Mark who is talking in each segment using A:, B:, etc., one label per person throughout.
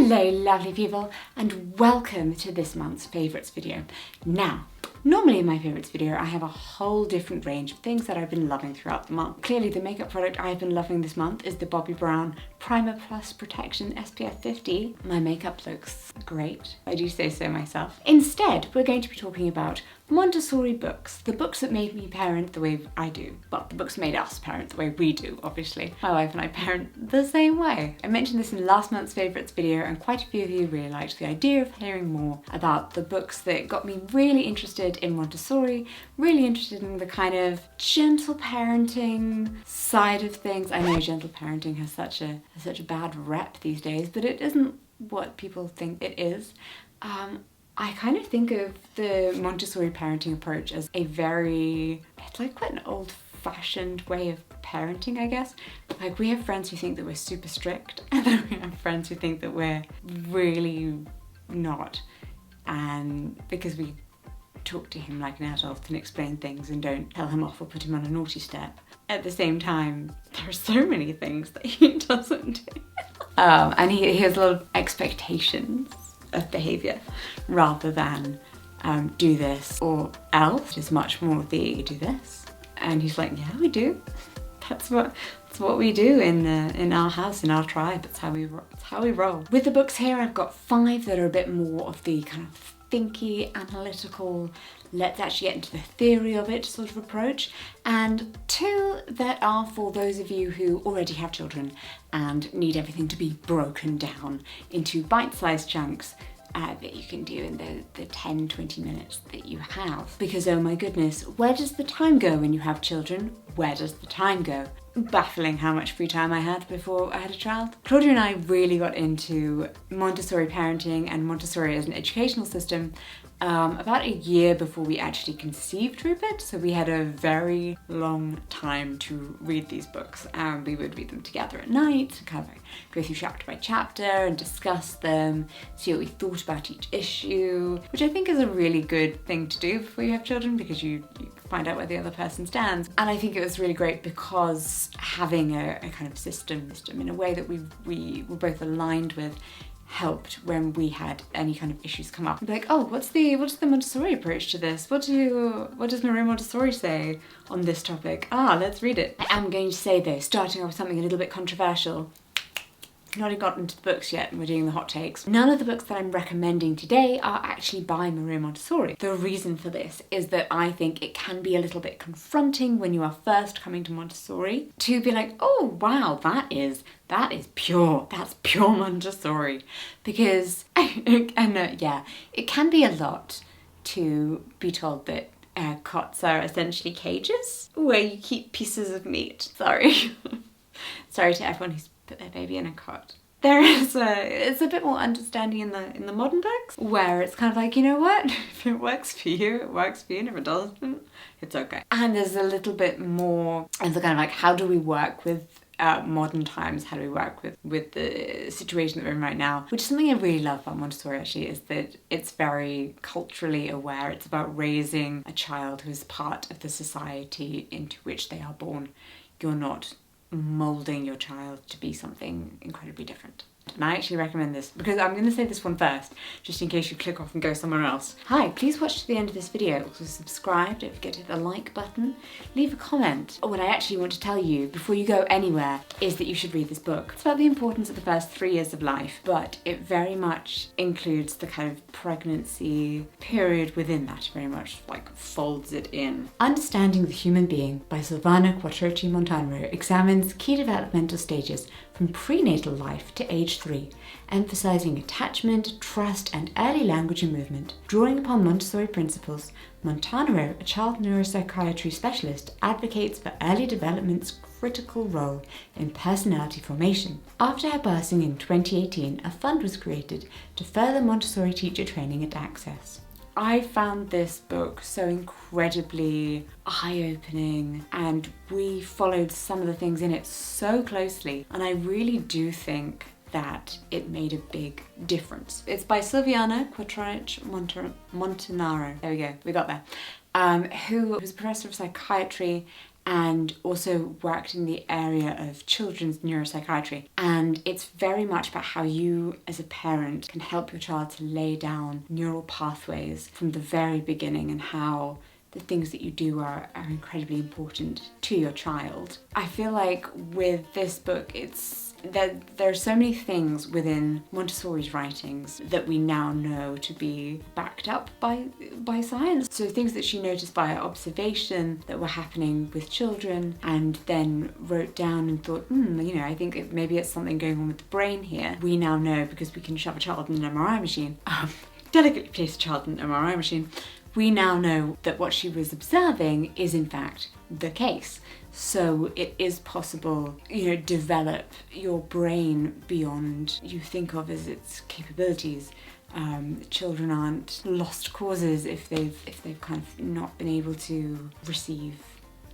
A: Hello lovely people and welcome to this month's favourites video. Now, normally in my favourites video I have a whole different range of things that I've been loving throughout the month. Clearly the makeup product I've been loving this month is the Bobbi Brown Primer Plus Protection SPF 50. My makeup looks great, I do say so myself. Instead, we're going to be talking about Montessori books, the books that made me parent the way I do. Well, the books made us parent the way we do, obviously. My wife and I parent the same way. I mentioned this in last month's favourites video and quite a few of you really liked the idea of hearing more about the books that got me really interested in Montessori, really interested in the kind of gentle parenting side of things. I know gentle parenting has such a bad rep these days, but it isn't what people think it is. I kind of think of the Montessori parenting approach as it's like quite an old-fashioned way of parenting, I guess. Like, we have friends who think that we're super strict, and then we have friends who think that we're really not. And because we talk to him like an adult and explain things and don't tell him off or put him on a naughty step. At the same time, there are so many things that he doesn't do. And he has a lot of expectations of behaviour rather than do this or else. It's much more the do this, and he's like, yeah, we do. That's what we do in our house, in our tribe. It's how we roll. With the books here, I've got 5 that are a bit more of the kind of thinky, analytical, let's actually get into the theory of it sort of approach, and 2 that are for those of you who already have children and need everything to be broken down into bite-sized chunks that you can do in the 10-20 minutes that you have. Because oh my goodness, where does the time go when you have children? Where does the time go? Baffling how much free time I had before I had a child. Claudia and I really got into Montessori parenting and Montessori as an educational system about a year before we actually conceived Rupert, so we had a very long time to read these books, and we would read them together at night, kind of like go through chapter by chapter and discuss them, see what we thought about each issue, which I think is a really good thing to do before you have children, because you find out where the other person stands. And I think it was really great because having a kind of system in a way that we were both aligned with helped when we had any kind of issues come up. I'd be like, oh, what's the Montessori approach to this? What does Maria Montessori say on this topic? Let's read it. I am going to say though, starting off with something a little bit controversial. Not even gotten into the books yet and we're doing the hot takes. None of the books that I'm recommending today are actually by Maria Montessori. The reason for this is that I think it can be a little bit confronting when you are first coming to Montessori to be like, oh wow, that's pure Montessori. Because, it can be a lot to be told that cots are essentially cages where you keep pieces of meat. Sorry. Sorry to everyone who's put their baby in a cot. It's a bit more understanding in the modern books, where it's kind of like, you know what, if it works for you, it works for you, and if it doesn't, it's okay. And there's a little bit more of the kind of like, how do we work with modern times, how do we work with the situation that we're in right now, which is something I really love about Montessori actually, is that it's very culturally aware. It's about raising a child who is part of the society into which they are born. You're not moulding your child to be something incredibly different. And I actually recommend this because I'm going to say this one first, just in case you click off and go somewhere else. Hi, please watch to the end of this video. Also subscribe, don't forget to hit the like button, leave a comment. What I actually want to tell you before you go anywhere is that you should read this book. It's about the importance of the first 3 years of life, but it very much includes the kind of pregnancy period within that, very much like folds it in. Understanding the Human Being by Silvana Quattrochi Montanaro examines key developmental stages from prenatal life to age 3, emphasizing attachment, trust, and early language and movement. Drawing upon Montessori principles, Montanaro, a child neuropsychiatry specialist, advocates for early development's critical role in personality formation. After her passing in 2018, a fund was created to further Montessori teacher training and access. I found this book so incredibly eye-opening, and we followed some of the things in it so closely, and I really do think that it made a big difference. It's by Silvana Quattrochi Montanaro. There we go, we got there. Who was a professor of psychiatry and also worked in the area of children's neuropsychiatry. And it's very much about how you as a parent can help your child to lay down neural pathways from the very beginning, and how the things that you do are incredibly important to your child. I feel like with this book, there are so many things within Montessori's writings that we now know to be backed up by science. So things that she noticed by observation that were happening with children, and then wrote down and thought, I think maybe it's something going on with the brain here. We now know, because we can shove a child in an MRI machine, delicately place a child in an MRI machine, we now know that what she was observing is in fact the case. So it is possible, develop your brain beyond you think of as its capabilities. Children aren't lost causes if they've kind of not been able to receive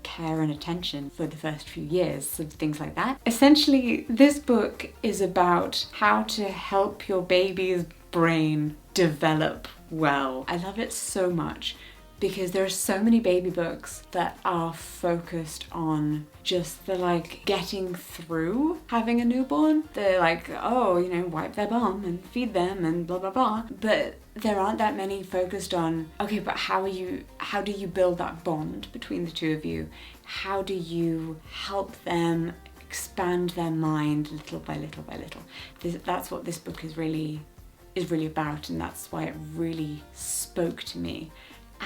A: care and attention for the first few years, so things like that. Essentially, this book is about how to help your baby's brain develop well. I love it so much because there are so many baby books that are focused on just the getting through having a newborn. They're wipe their bum and feed them and blah blah blah. But there aren't that many focused on, okay, but how do you build that bond between the two of you? How do you help them expand their mind little by little by little? That's what this book is really about, and that's why it really spoke to me.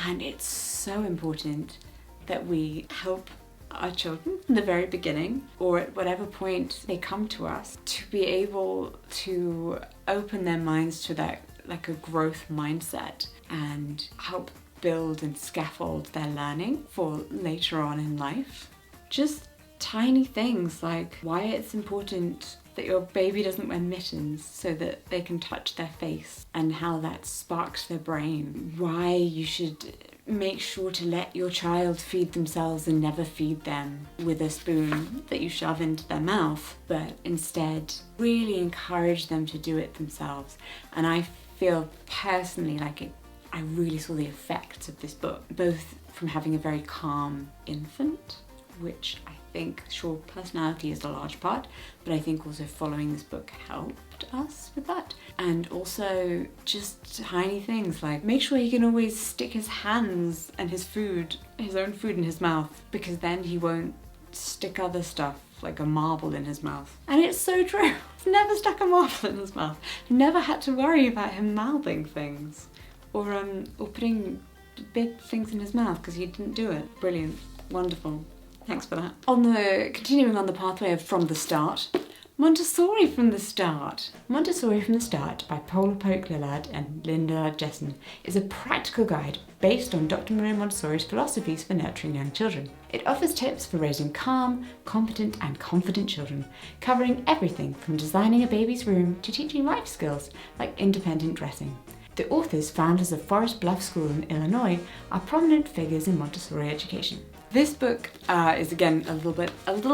A: And it's so important that we help our children from the very beginning, or at whatever point they come to us, to be able to open their minds to that a growth mindset and help build and scaffold their learning for later on in life. Just tiny things like why it's important that your baby doesn't wear mittens so that they can touch their face, and how that sparks their brain. Why you should make sure to let your child feed themselves and never feed them with a spoon that you shove into their mouth, but instead really encourage them to do it themselves. And I feel personally I really saw the effects of this book, both from having a very calm infant, which I think, sure, personality is a large part, but I think also following this book helped us with that. And also just tiny things like make sure he can always stick his hands and his own food in his mouth, because then he won't stick other stuff like a marble in his mouth. And it's so true. He's never stuck a marble in his mouth. Never had to worry about him mouthing things or putting big things in his mouth because he didn't do it. Brilliant. Wonderful. Thanks for that. Continuing on the pathway of From the Start, Montessori from the Start. Montessori from the Start by Paula Polk-Lillard and Linda Jessen is a practical guide based on Dr. Maria Montessori's philosophies for nurturing young children. It offers tips for raising calm, competent and confident children, covering everything from designing a baby's room to teaching life skills like independent dressing. The authors, founders of Forest Bluff School in Illinois, are prominent figures in Montessori education. This book is again a little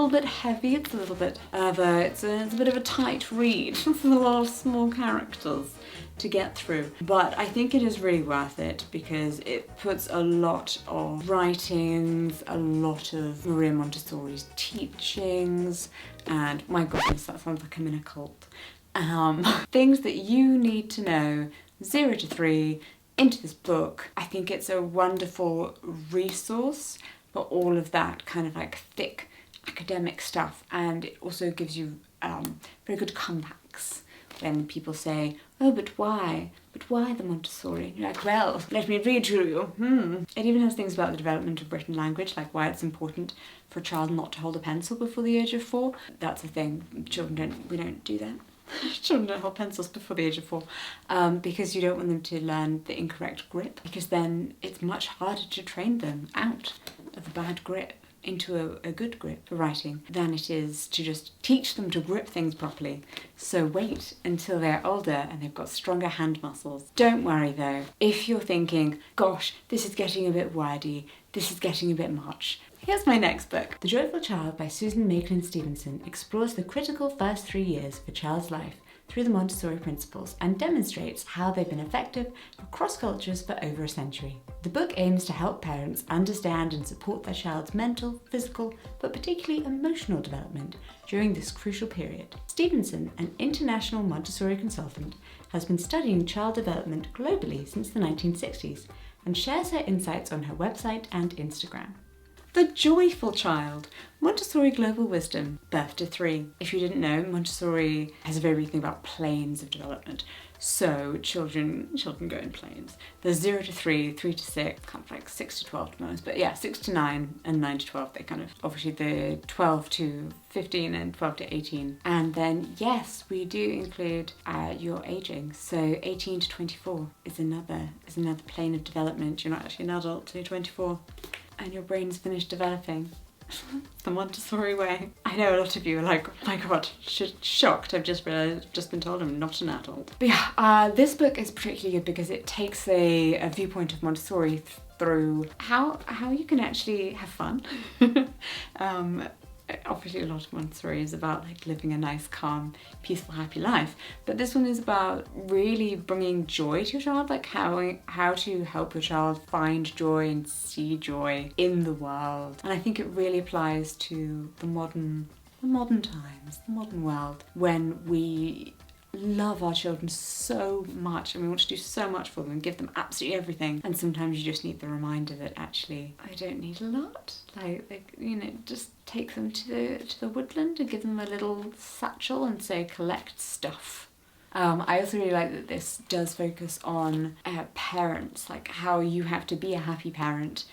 A: bit heavy. It's a bit of a tight read. There's a lot of small characters to get through, but I think it is really worth it because it puts a lot of writings, a lot of Maria Montessori's teachings, and my goodness, that sounds like I'm in a cult. Things that you need to know 0 to 3 into this book. I think it's a wonderful resource for all of that kind of thick academic stuff, and it also gives you very good comebacks when people say, oh, but why the Montessori? You're like, well, let me read to you. It even has things about the development of written language, like why it's important for a child not to hold a pencil before the age of 4. That's a thing. We don't do that. Children don't hold pencils before the age of 4 because you don't want them to learn the incorrect grip, because then it's much harder to train them out of a bad grip into a good grip for writing than it is to just teach them to grip things properly. So wait until they're older and they've got stronger hand muscles. Don't worry though, if you're thinking, gosh, this is getting a bit wordy, this is getting a bit much. Here's my next book. The Joyful Child by Susan Maitland Stevenson explores the critical first 3 years of a child's life through the Montessori principles and demonstrates how they've been effective across cultures for over a century. The book aims to help parents understand and support their child's mental, physical, but particularly emotional development during this crucial period. Stevenson, an international Montessori consultant, has been studying child development globally since the 1960s and shares her insights on her website and Instagram. The Joyful Child, Montessori Global Wisdom, Birth to 3. If you didn't know, Montessori has a very big thing about planes of development. So children go in planes. There's 0 to 3, 3 to 6, kind of like 6 to 12 to most, but yeah, 6 to 9 and 9 to 12, they kind of, obviously the 12 to 15 and 12 to 18. And then yes, we do include your aging. So 18 to 24 is another plane of development. You're not actually an adult till you're 24. And your brain's finished developing. The Montessori way. I know a lot of you are like, oh my god, shocked. I've just realised, I've just been told I'm not an adult. But yeah, this book is particularly good because it takes a viewpoint of Montessori through how you can actually have fun. Obviously a lot of Montessori is about like living a nice, calm, peaceful, happy life. But this one is about really bringing joy to your child, like how to help your child find joy and see joy in the world. And I think it really applies to the modern times, the modern world, when we love our children so much and we want to do so much for them and give them absolutely everything, and sometimes you just need the reminder that actually I don't need a lot, like you know, just take them to the woodland and give them a little satchel and say collect stuff. I also really like that this does focus on parents, like how you have to be a happy parent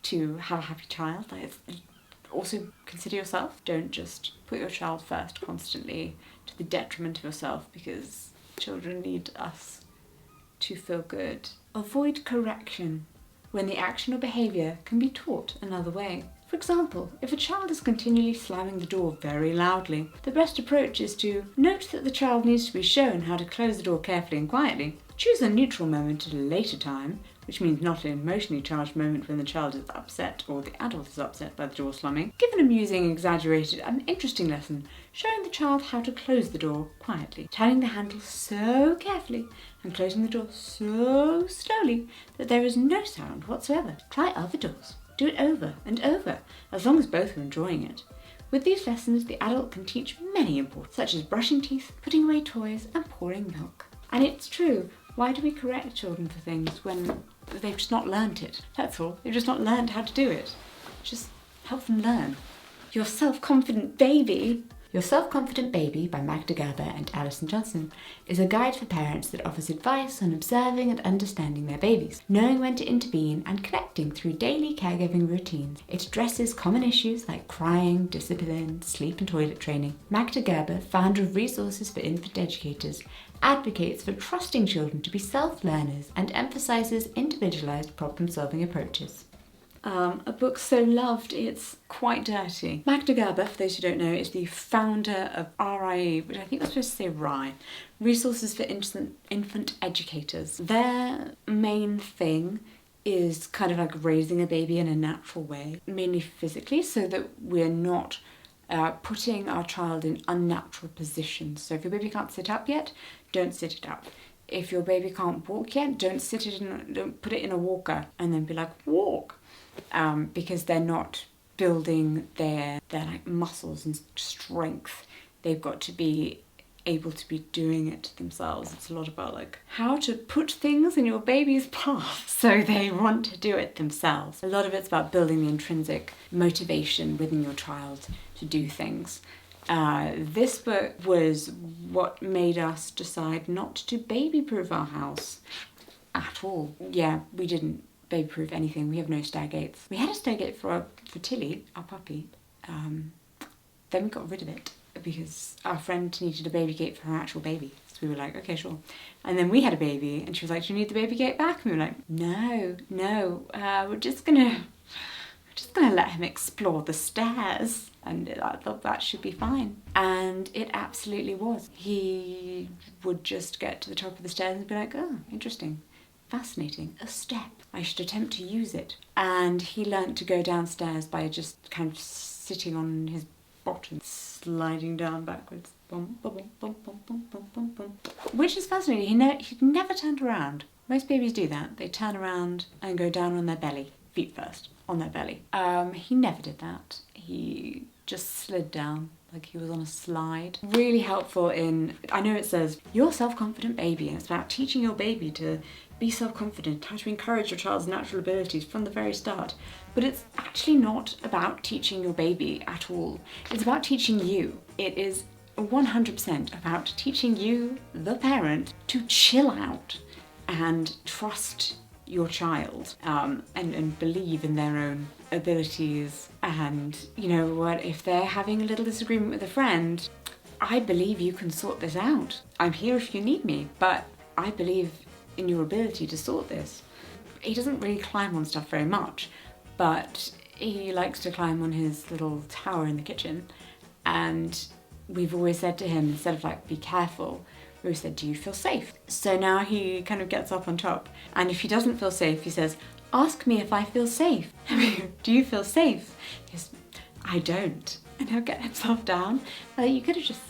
A: to have a happy child. Like, also consider yourself. Don't just put your child first constantly to the detriment of yourself, because children need us to feel good. Avoid correction when the action or behaviour can be taught another way. For example, if a child is continually slamming the door very loudly, the best approach is to note that the child needs to be shown how to close the door carefully and quietly. Choose a neutral moment at a later time, which means not an emotionally charged moment when the child is upset or the adult is upset by the door slamming. Give an amusing, exaggerated and interesting lesson, showing the child how to close the door quietly, turning the handle so carefully and closing the door so slowly that there is no sound whatsoever. Try other doors. Do it over and over, as long as both are enjoying it. With these lessons, the adult can teach many important, such as brushing teeth, putting away toys and pouring milk. And it's true, why do we correct children for things when they've just not learnt it? That's all. They've just not learned how to do it. Just help them learn. Your Self-Confident Baby. Your Self-Confident Baby by Magda Gerber and Alison Johnson is a guide for parents that offers advice on observing and understanding their babies, knowing when to intervene and connecting through daily caregiving routines. It addresses common issues like crying, discipline, sleep and toilet training. Magda Gerber, founder of Resources for Infant Educators, advocates for trusting children to be self-learners and emphasises individualised problem-solving approaches. A book so loved it's quite dirty. Magda Gerber, for those who don't know, is the founder of RIE, which I think was supposed to say RIE, Resources for Infant Educators. Their main thing is kind of like raising a baby in a natural way, mainly physically, so that we're not putting our child in unnatural positions. So if your baby can't sit up yet, don't sit it up. If your baby can't walk yet, don't put it in a walker and then be like, walk. Because they're not building their like muscles and strength. They've got to be able to be doing it themselves. It's a lot about like how to put things in your baby's path so they want to do it themselves. A lot of it's about building the intrinsic motivation within your child to do things. This book was what made us decide not to baby-proof our house at all. Yeah, we didn't baby-proof anything. We have no stair gates. We had a stair gate for Tilly, our puppy. Then we got rid of it because our friend needed a baby gate for her actual baby. So we were like, okay, sure. And then we had a baby and she was like, do you need the baby gate back? And we were like, no, we're just gonna let him explore the stairs. And I thought that should be fine. And it absolutely was. He would just get to the top of the stairs and be like, oh, interesting. Fascinating, a step. I should attempt to use it. And he learnt to go downstairs by just kind of sitting on his bottom sliding down backwards. Bum, bum, bum, bum, bum, bum, bum, bum. Which is fascinating. He never turned around. Most babies do that. They turn around and go down on their belly. Feet first, on their belly. He never did that. He just slid down like he was on a slide. Really helpful in, I know it says, your self-confident baby, and it's about teaching your baby to be self-confident, how to encourage your child's natural abilities from the very start. But it's actually not about teaching your baby at all. It's about teaching you. It is 100% about teaching you, the parent, to chill out and trust your child, and believe in their own abilities. And you know what, if they're having a little disagreement with a friend, I believe you can sort this out. I'm here if you need me, but I believe in your ability to sort this. He doesn't really climb on stuff very much, but he likes to climb on his little tower in the kitchen, and we've always said to him, instead of like, be careful, we said, do you feel safe? So now he kind of gets up on top, and if he doesn't feel safe, he says, ask me if I feel safe. Do you feel safe? He goes, I don't. And he'll get himself down. You could have just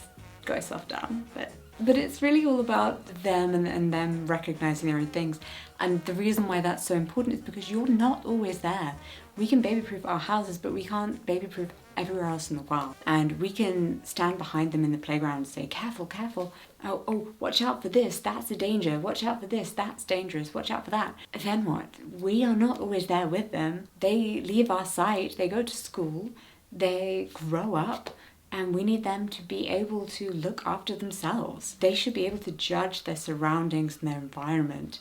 A: got yourself down, but it's really all about them and them recognizing their own things. And the reason why that's so important is because you're not always there. We can baby-proof our houses, but we can't baby-proof everywhere else in the world. And we can stand behind them in the playground and say, careful, careful. Oh, watch out for this, that's a danger. Watch out for this, that's dangerous. Watch out for that. Then what? We are not always there with them. They leave our sight, they go to school, they grow up, and we need them to be able to look after themselves. They should be able to judge their surroundings and their environment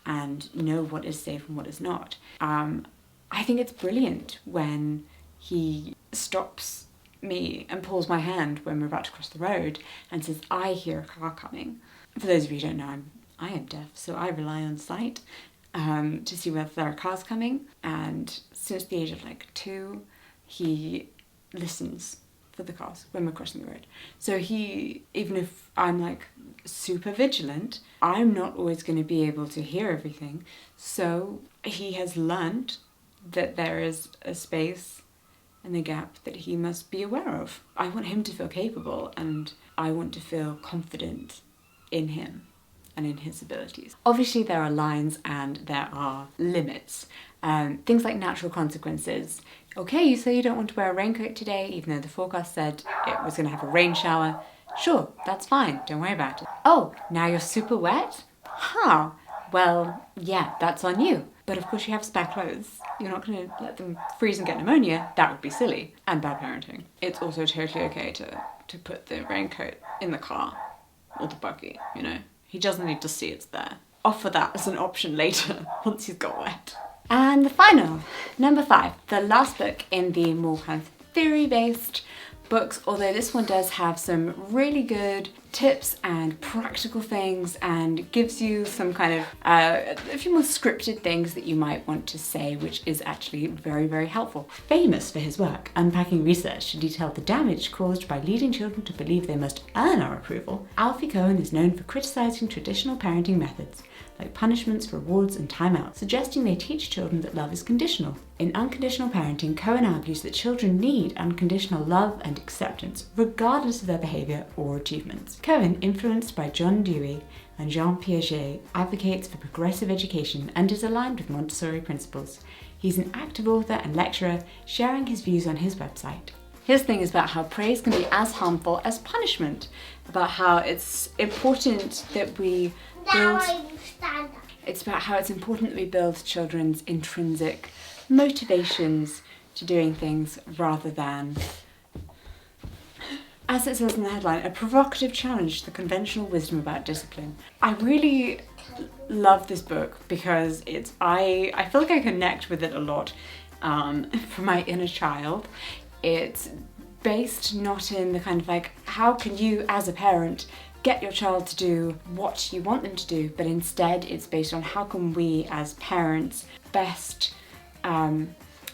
A: and know what is safe and what is not. I think it's brilliant when he stops me and pulls my hand when we're about to cross the road and says, I hear a car coming. For those of you who don't know, I am deaf, so I rely on sight to see whether there are cars coming. And since the age of like 2, he listens for the cars when we're crossing the road. So he, even if I'm like super vigilant, I'm not always going to be able to hear everything. So he has learned that there is a space and a gap that he must be aware of. I want him to feel capable, and I want to feel confident in him and in his abilities. Obviously there are lines and there are limits. Things like natural consequences. Okay, you say you don't want to wear a raincoat today, even though the forecast said it was going to have a rain shower. Sure, that's fine, don't worry about it. Oh, now you're super wet? Huh, well, yeah, that's on you. But of course you have spare clothes. You're not going to let them freeze and get pneumonia. That would be silly and bad parenting. It's also totally okay to put the raincoat in the car or the buggy, you know. He doesn't need to see it's there. Offer that as an option later once he's got wet. And the final, number 5, the last book in the more kind of theory-based books, although this one does have some really good tips and practical things and gives you some kind of a few more scripted things that you might want to say, which is actually very, very helpful. Famous for his work unpacking research to detail the damage caused by leading children to believe they must earn our approval, Alfie Cohen is known for criticizing traditional parenting methods like punishments, rewards, and timeouts, suggesting they teach children that love is conditional. In Unconditional Parenting, Cohen argues that children need unconditional love and acceptance, regardless of their behavior or achievements. Cohen, influenced by John Dewey and Jean Piaget, advocates for progressive education and is aligned with Montessori principles. He's an active author and lecturer, sharing his views on his website. His thing is about how praise can be as harmful as punishment, about how it's important that we build... It's about how it's important that we build children's intrinsic motivations to doing things rather than, as it says in the headline, a provocative challenge to the conventional wisdom about discipline. I really love this book because I feel like I connect with it a lot for my inner child. It's based not in the kind of like, how can you as a parent get your child to do what you want them to do, but instead it's based on how can we as parents best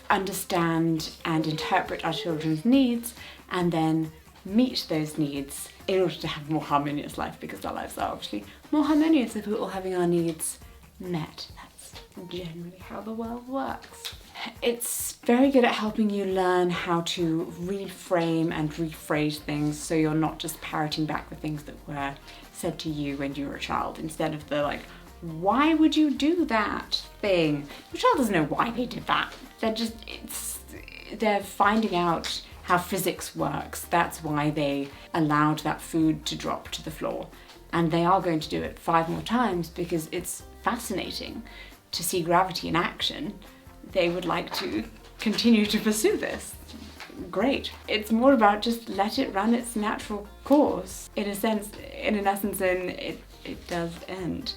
A: understand and interpret our children's needs and then meet those needs in order to have a more harmonious life, because our lives are obviously more harmonious if we're all having our needs met. That's generally how the world works. It's very good at helping you learn how to reframe and rephrase things so you're not just parroting back the things that were said to you when you were a child, instead of the like, why would you do that thing? Your child doesn't know why they did that. They're finding out how physics works. That's why they allowed that food to drop to the floor. And they are going to do it 5 more times because it's fascinating to see gravity in action. They would like to continue to pursue this. Great. It's more about just let it run its natural course. In an essence, it does end.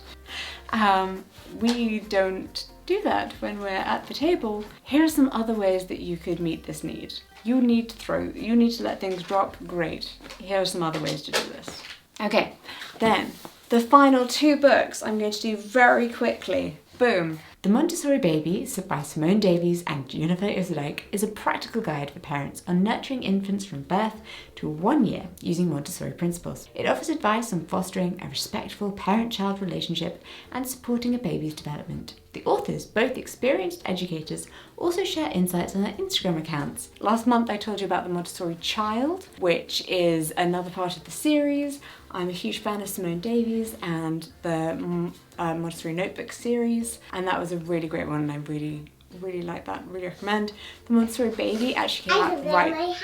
A: We don't do that when we're at the table. Here are some other ways that you could meet this need. You need to let things drop. Great. Here are some other ways to do this. Okay, then the final 2 books I'm going to do very quickly. Boom. The Montessori Baby, by Simone Davies and Jennifer Iserdijk, is a practical guide for parents on nurturing infants from birth to 1 year using Montessori principles. It offers advice on fostering a respectful parent-child relationship and supporting a baby's development. The authors, both experienced educators, also share insights on their Instagram accounts. Last month I told you about the Montessori Child, which is another part of the series. I'm a huge fan of Simone Davies and the Montessori Notebook series, and that was a really great one, and I really like that, really recommend. The Montessori Baby actually came out right.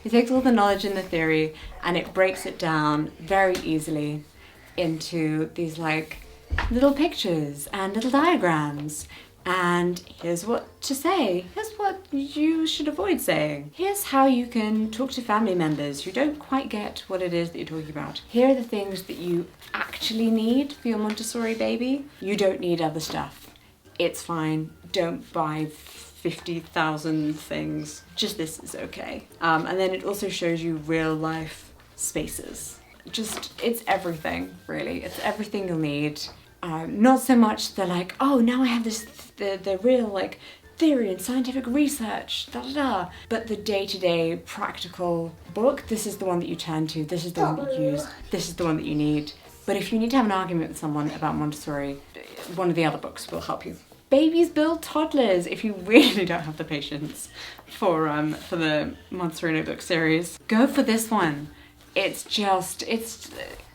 A: It takes all the knowledge and the theory and it breaks it down very easily into these like little pictures and little diagrams. And here's what to say, here's what you should avoid saying. Here's how you can talk to family members who don't quite get what it is that you're talking about. Here are the things that you actually need for your Montessori baby. You don't need other stuff. It's fine. Don't buy 50,000 things. Just this is okay. And then it also shows you real life spaces. It's everything, really. It's everything you'll need. Not so much the like, oh, now I have the real like theory and scientific research, but the day-to-day practical book. This is the one that you turn to, this is the one that you use, this is the one that you need. But if you need to have an argument with someone about Montessori, one of the other books will help you. Babies Build Toddlers, if you really don't have the patience for the Montessori Notebook series, go for this one. It's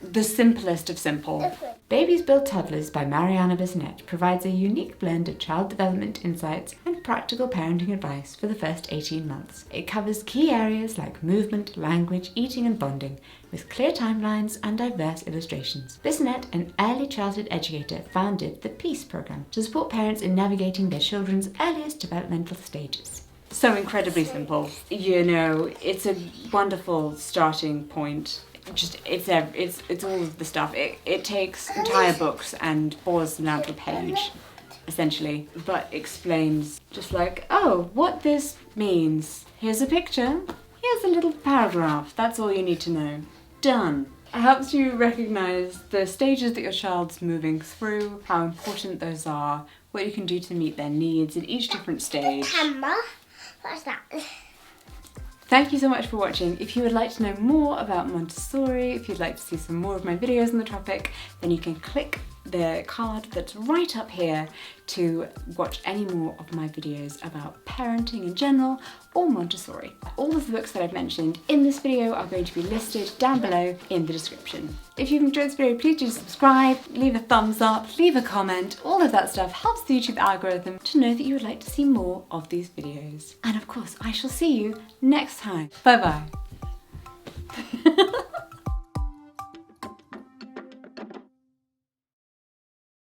A: the simplest of simple. Babies Build Toddlers by Mariana Bissonette provides a unique blend of child development insights and practical parenting advice for the first 18 months. It covers key areas like movement, language, eating and bonding, with clear timelines and diverse illustrations. Bissonette, an early childhood educator, founded the PEACE program to support parents in navigating their children's earliest developmental stages. So incredibly simple. You know, it's a wonderful starting point. It's all of the stuff. It takes entire books and boils them down to a page, essentially, but explains just like, oh, what this means. Here's a picture. Here's a little paragraph. That's all you need to know. Done. It helps you recognize the stages that your child's moving through, how important those are, what you can do to meet their needs in each different stage.
B: Camera. What's that?
A: Thank you so much for watching. If you would like to know more about Montessori, if you'd like to see some more of my videos on the topic, then you can click the card that's right up here to watch any more of my videos about parenting in general or Montessori. All of the books that I've mentioned in this video are going to be listed down below in the description. If you've enjoyed this video, please do subscribe, leave a thumbs up, leave a comment. All of that stuff helps the YouTube algorithm to know that you would like to see more of these videos. And of course, I shall see you next time. Bye bye.